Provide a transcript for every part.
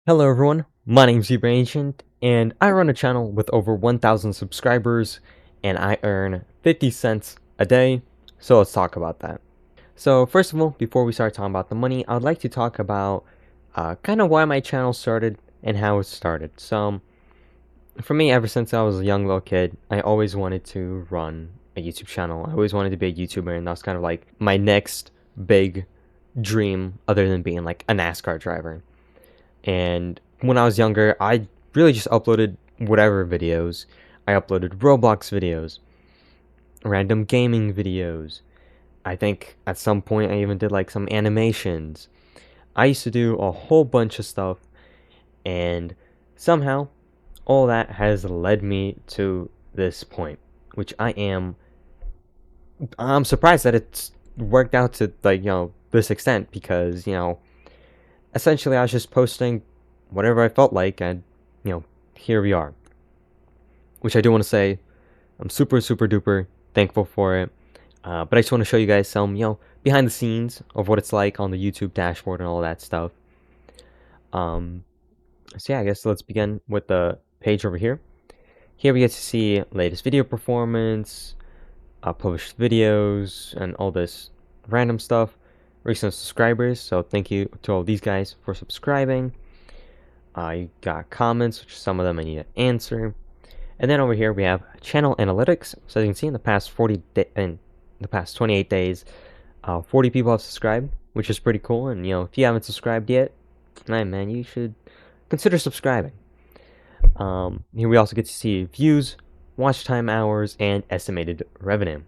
Hello everyone, my name's Ancient, and I run a channel with over 1,000 subscribers, and I earn 50 cents a day, so let's talk about that. So first of all, before we start talking about the money, I would like to talk about kind of why my channel started and how it started. So for me, ever since I was a young little kid, I always wanted to run a YouTube channel. I always wanted to be a YouTuber, and that's kind of like my next big dream other than being like a NASCAR driver. And when I was younger, I really just uploaded whatever videos. I uploaded Roblox videos, random gaming videos. I think at some point I even did like some animations. I used to do a whole bunch of stuff, and somehow all that has led me to this point, which I'm surprised that it's worked out to this extent because, essentially I was just posting whatever I felt like, and here we are. Which I do want to say, I'm super duper thankful for it. But I just want to show you guys some, behind the scenes of what it's like on the YouTube dashboard and all that stuff. Um, so yeah, I guess let's begin with the page over here. Here we get to see latest video performance, published videos, and all this random stuff. Recent subscribers, so thank you to all these guys for subscribing. You got comments, which some of them I need to answer. And then over here we have channel analytics. So as you can see, in the past 28 days, 40 people have subscribed, which is pretty cool. And if you haven't subscribed yet, hey man, you should consider subscribing. Here we also get to see views, watch time hours, and estimated revenue.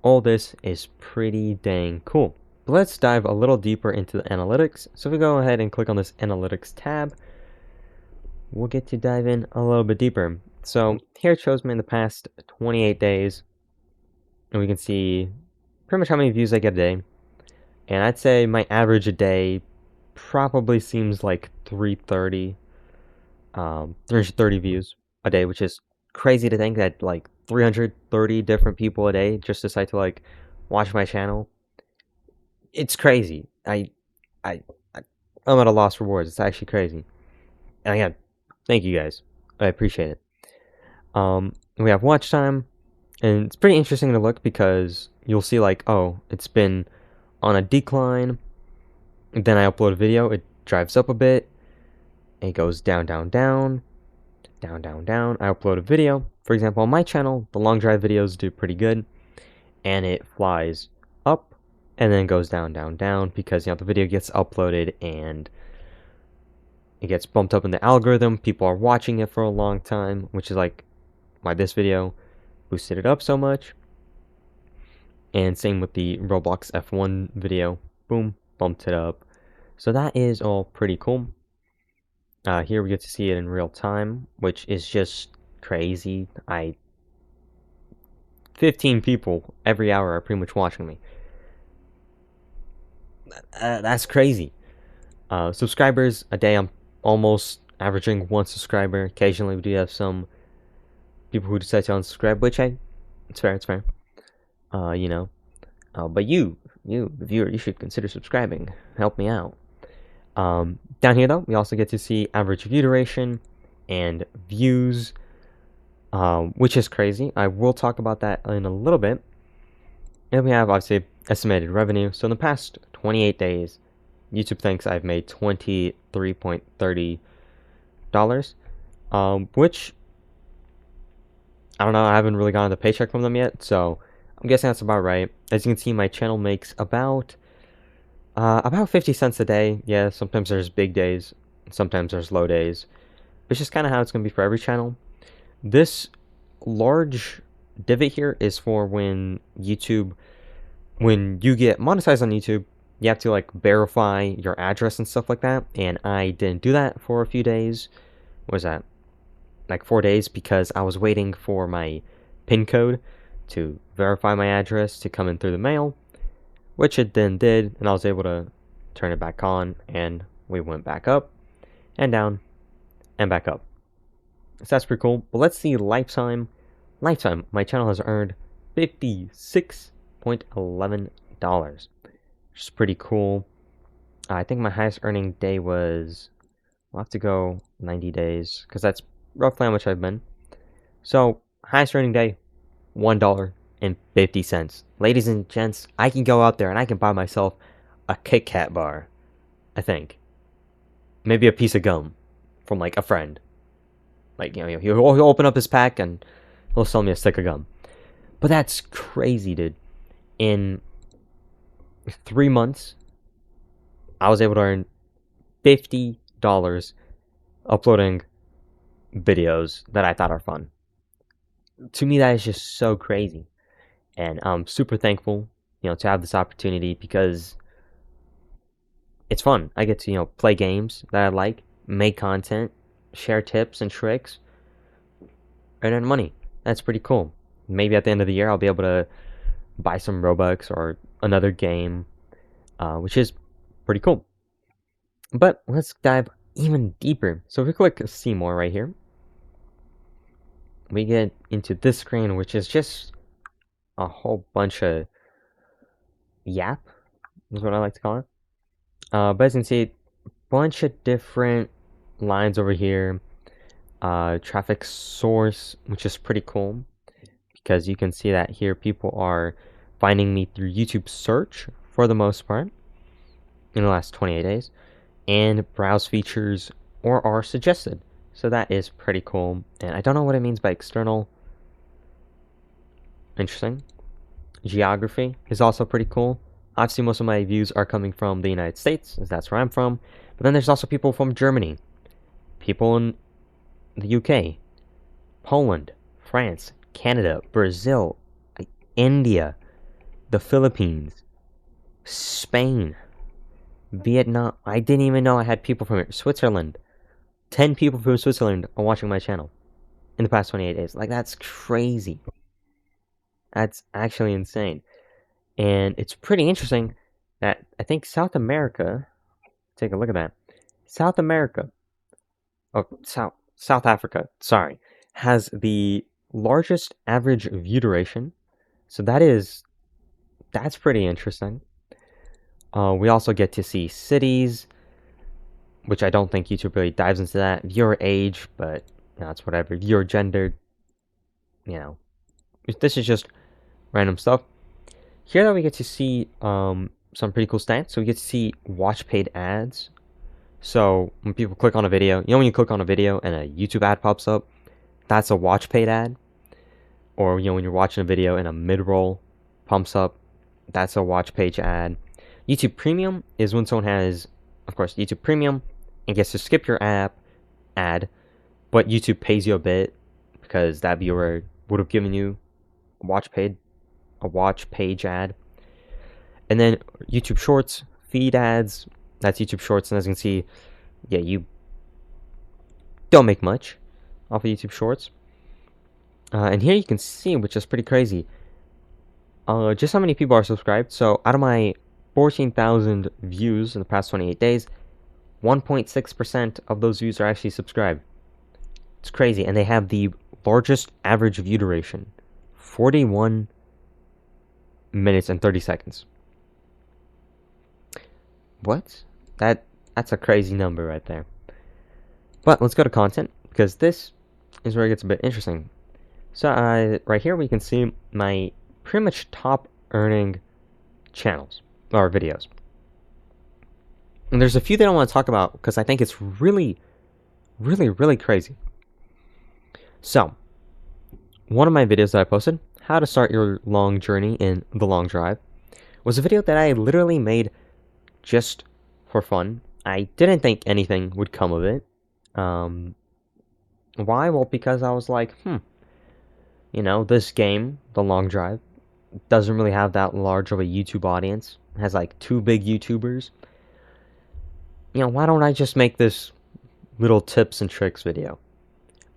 All this is pretty dang cool. But let's dive a little deeper into the analytics. So if we go ahead and click on this analytics tab, we'll get to dive in a little bit deeper. So here it shows me in the past 28 days, and we can see pretty much how many views I get a day. And I'd say my average a day probably seems like 330 views a day, which is crazy to think that like 330 different people a day just decide to like watch my channel. It's crazy. I, I'm at a loss for words. It's actually crazy. And again, thank you guys. I appreciate it. We have watch time, and it's pretty interesting to look because you'll see like, oh, it's been on a decline. And then I upload a video, it drives up a bit, and it goes down, down, down, down, down, down. I upload a video. For example, on my channel, the long drive videos do pretty good, and it flies up and then goes down, down, down because the video gets uploaded and it gets bumped up in the algorithm. People are watching it for a long time, which is like why this video boosted it up so much. And same with the Roblox F1 video. Boom, bumped it up. So that is all pretty cool. Here we get to see it in real time, which is just crazy. 15 people every hour are pretty much watching me. That's crazy. Subscribers a day, I'm almost averaging 1 subscriber. Occasionally we do have some people who decide to unsubscribe, which it's fair. But you, the viewer, you should consider subscribing. Help me out. Down here, though, we also get to see average view duration and views, which is crazy. I will talk about that in a little bit. And we have, obviously, estimated revenue. So in the past 28 days, YouTube thinks I've made $23.30, which, I don't know, I haven't really gotten the paycheck from them yet, so I'm guessing that's about right. As you can see, my channel makes about 50 cents a day. Yeah, sometimes there's big days, sometimes there's low days. It's just kind of how it's going to be for every channel. This large divot here is for when you get monetized on YouTube, you have to like verify your address and stuff like that. And I didn't do that for a few days. What was that? Like 4 days, because I was waiting for my PIN code to verify my address to come in through the mail, which it then did, and I was able to turn it back on, and we went back up and down and back up. So that's pretty cool. But let's see lifetime. Lifetime, my channel has earned $56.11, which is pretty cool. I think my highest earning day was We'll have to go 90 days, because that's roughly how much I've been. So, highest earning day, $1.50. Ladies and gents, I can go out there and I can buy myself a Kit Kat bar, I think. Maybe a piece of gum from, like, a friend. Like, he'll open up his pack and he'll sell me a stick of gum. But that's crazy, dude. In 3 months, I was able to earn $50 uploading videos that I thought are fun. To me, that is just so crazy. And I'm super thankful, to have this opportunity because it's fun. I get to, play games that I like, make content, share tips and tricks, and earn money. That's pretty cool. Maybe at the end of the year, I'll be able to buy some Robux or another game, which is pretty cool. But let's dive even deeper. So if we click see more right here, we get into this screen, which is just a whole bunch of yap, is what I like to call it. But as you can see, a bunch of different lines over here. Traffic source, which is pretty cool because you can see that here people are finding me through YouTube search for the most part in the last 28 days, and browse features or are suggested. So that is pretty cool. And I don't know what it means by external. Interesting. Geography is also pretty cool. Obviously, most of my views are coming from the United States, as that's where I'm from. But then there's also people from Germany, people in the UK, Poland, France, Canada, Brazil, India, the Philippines, Spain, Vietnam. I didn't even know I had people from Switzerland. 10 people from Switzerland are watching my channel in the past 28 days. Like, that's crazy. That's actually insane. And it's pretty interesting that I think South America, take a look at that. South America, South Africa, sorry, has the largest average view duration. So that's pretty interesting. We also get to see cities, which I don't think YouTube really dives into that. Viewer age, but it's whatever. Viewer gender, this is just random stuff. Here that we get to see some pretty cool stats. So we get to see watch paid ads. So when people click on a video, when you click on a video and a YouTube ad pops up, that's a watch paid ad. Or when you're watching a video and a mid-roll pumps up, that's a watch page ad. YouTube Premium is when someone has, of course, YouTube Premium and gets to skip your ad, but YouTube pays you a bit because that viewer would have given you a watch page ad. And then YouTube Shorts, feed ads, that's YouTube Shorts. And as you can see, you don't make much off of YouTube Shorts. And here you can see, which is pretty crazy, just how many people are subscribed. So out of my 14,000 views in the past 28 days, 1.6% of those views are actually subscribed. It's crazy. And they have the largest average view duration, 41 minutes and 30 seconds. What? That's a crazy number right there. But let's go to content, because this is where it gets a bit interesting. So right here we can see my pretty much top earning channels or videos. And there's a few that I want to talk about because I think it's really, really, really crazy. So, one of my videos that I posted, how to start your long journey in the long drive, was a video that I literally made just for fun. I didn't think anything would come of it. Why? Well, because I was like, this game, The Long Drive, doesn't really have that large of a YouTube audience. It has like 2 big YouTubers. Why don't I just make this little tips and tricks video?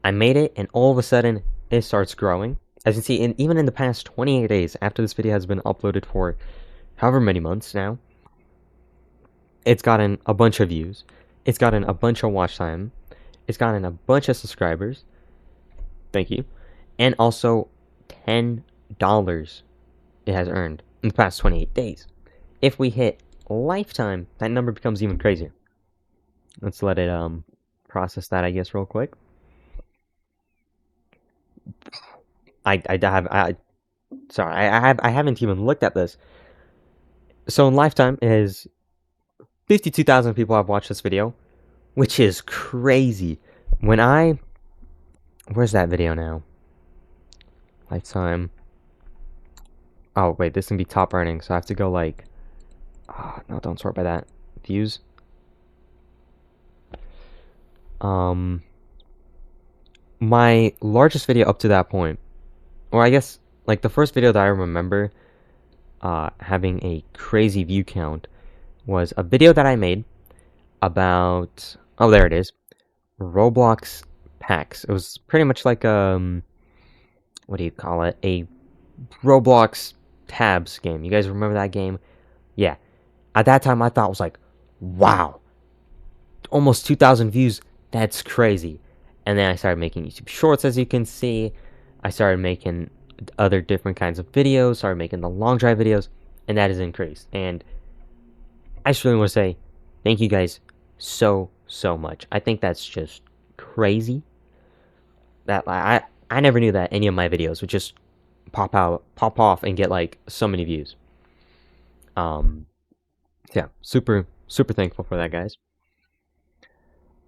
I made it, and all of a sudden, it starts growing. As you can see, even in the past 28 days, after this video has been uploaded for however many months now, it's gotten a bunch of views. It's gotten a bunch of watch time. It's gotten a bunch of subscribers. Thank you. And also, $10 it has earned in the past 28 days. If we hit lifetime, that number becomes even crazier. Let's let it process that, I guess, real quick. I haven't even looked at this. So in lifetime is 52,000 people have watched this video, which is crazy. Where's that video now? Lifetime. Oh wait, this can be top earning, so I have to go like, oh, no, don't sort by that. Views. My largest video up to that point, or I guess like the first video that I remember having a crazy view count was a video that I made about, oh, there it is, Roblox packs. It was pretty much like what do you call it, a Roblox tabs game. You guys remember that game? Yeah. At that time I thought, it was like, wow, almost 2,000 views. That's crazy. And then I started making YouTube shorts, as you can see. I started making other different kinds of videos, started making the long drive videos, and that has increased. And I just really want to say thank you guys so much. I think that's just crazy. That I never knew that any of my videos would just pop off and get like so many views. Yeah, super thankful for that, guys.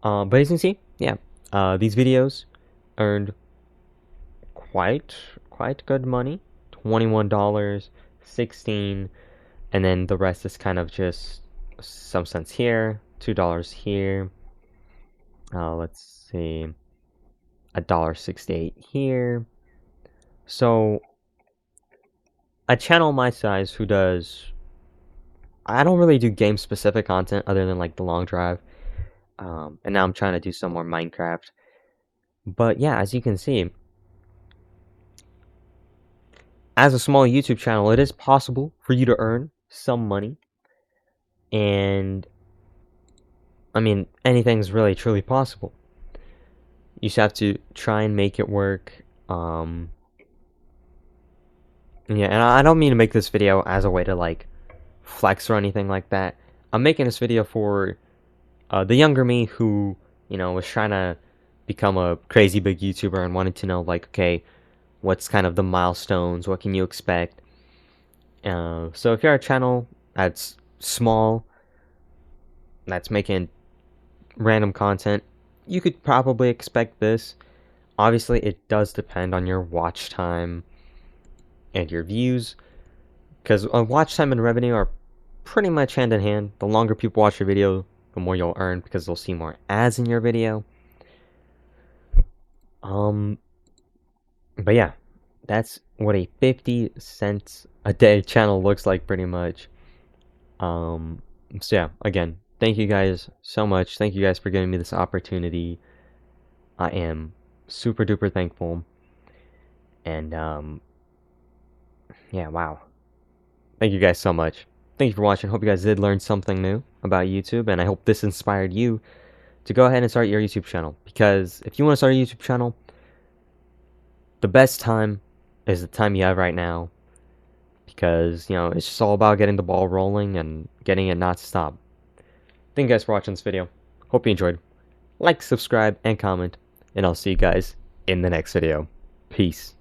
But as you can see, yeah, these videos earned quite good money. $21, $16, and then the rest is kind of just some cents here, $2 here. Let's see, $1.68 here. So a channel my size who does, I don't really do game specific content other than like the long drive. And now I'm trying to do some more Minecraft. But yeah, as you can see, as a small YouTube channel, it is possible for you to earn some money. And I mean, anything's really truly possible. You just have to try and make it work. Yeah, and I don't mean to make this video as a way to like flex or anything like that. I'm making this video for the younger me who, you know, was trying to become a crazy big YouTuber and wanted to know, like, okay, what's kind of the milestones, what can you expect? So if you're a channel that's small, that's making random content, you could probably expect this. Obviously, it does depend on your watch time and your views, because watch time and revenue are pretty much hand in hand. The longer people watch your video, the more you'll earn because they'll see more ads in your video. But yeah, that's what a 50 cents a day channel looks like pretty much. So yeah, again, thank you guys so much. Thank you guys for giving me this opportunity. I am super duper thankful. And yeah, wow. Thank you guys so much. Thank you for watching. Hope you guys did learn something new about YouTube, and I hope this inspired you to go ahead and start your YouTube channel. Because if you want to start a YouTube channel, the best time is the time you have right now. Because, you know, it's just all about getting the ball rolling and getting it not to stop. Thank you guys for watching this video. Hope you enjoyed. Like, subscribe, and comment. And I'll see you guys in the next video. Peace.